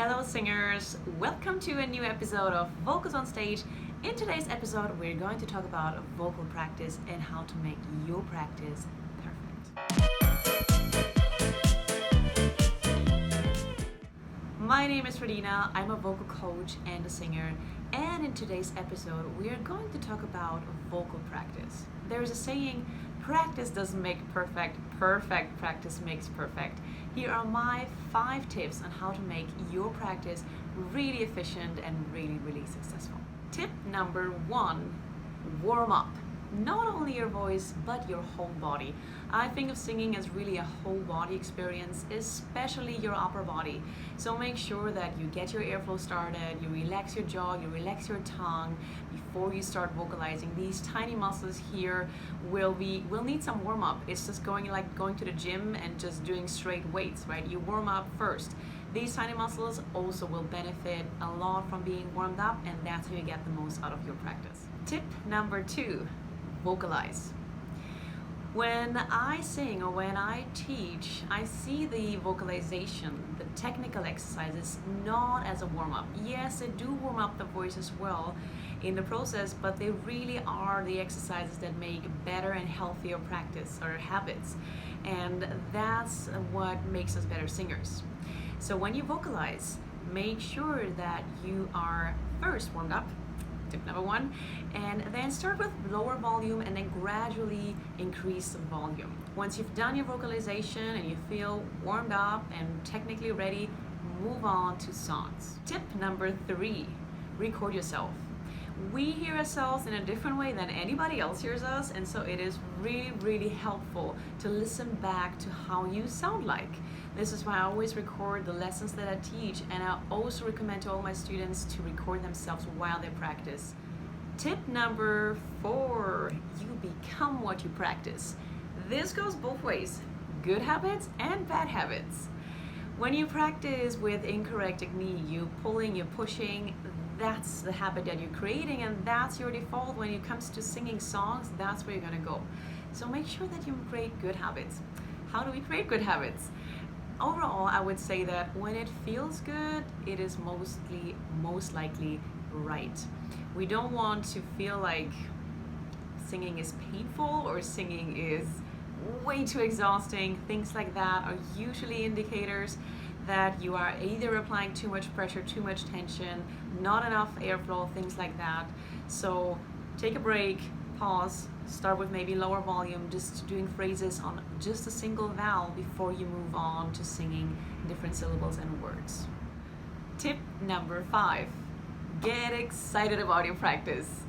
Hello singers, welcome to a new episode of Vocals on Stage. In today's episode we're going to talk about vocal practice and how to make your practice perfect. My name is Fredina, I'm a vocal coach and a singer, and in today's episode we are going to talk about vocal practice. There is a saying, practice doesn't make perfect, perfect practice makes perfect. Here are my 5 tips on how to make your practice really efficient and really successful. Tip number 1, warm up. Not only your voice, but your whole body. I think of singing as really a whole body experience, especially your upper body. So make sure that you get your airflow started, you relax your jaw, you relax your tongue before you start vocalizing. These tiny muscles here will need some warm up. It's just going to the gym and just doing straight weights, right? You warm up first. These tiny muscles also will benefit a lot from being warmed up, and that's how you get the most out of your practice. Tip number 2, vocalize. When I sing or when I teach, I see the vocalization, the technical exercises, not as a warm-up. Yes, they do warm up the voice as well in the process, but they really are the exercises that make better and healthier practice or habits. And that's what makes us better singers. So when you vocalize, make sure that you are first warmed up, tip number 1, and then start with lower volume and then gradually increase the volume. Once you've done your vocalization and you feel warmed up and technically ready, move on to songs. Tip number 3, record yourself. We hear ourselves in a different way than anybody else hears us, and so it is really helpful to listen back to how you sound like. This is why I always record the lessons that I teach, and I also recommend to all my students to record themselves while they practice. Tip number 4, you become what you practice. This goes both ways, good habits and bad habits. When you practice with incorrect technique, you pulling, you pushing, that's the habit that you're creating, and that's your default. When it comes to singing songs, that's where you're gonna go. So make sure that you create good habits. How do we create good habits? Overall, I would say that when it feels good, it is most likely right. We don't want to feel like singing is painful or singing is way too exhausting. Things like that are usually indicators that you are either applying too much pressure, too much tension, not enough airflow, things like that. So take a break, pause, start with maybe lower volume, just doing phrases on just a single vowel before you move on to singing different syllables and words. Tip number 5, get excited about your practice.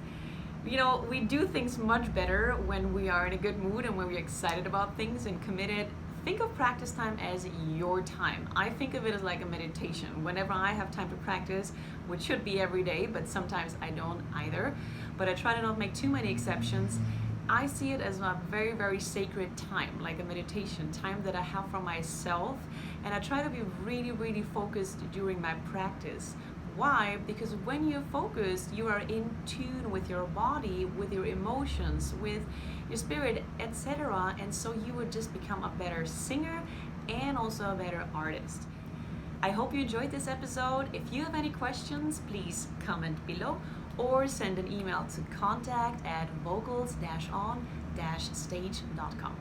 You know, we do things much better when we are in a good mood and when we're excited about things and committed. Think of practice time as your time. I think of it as like a meditation. Whenever I have time to practice, which should be every day, but sometimes I don't either, but I try to not make too many exceptions, I see it as a very sacred time, like a meditation, time that I have for myself, and I try to be really focused during my practice. Why? Because when you're focused, you are in tune with your body, with your emotions, with your spirit, etc. And so you would just become a better singer and also a better artist. I hope you enjoyed this episode. If you have any questions, please comment below or send an email to contact@vocals-on-stage.com.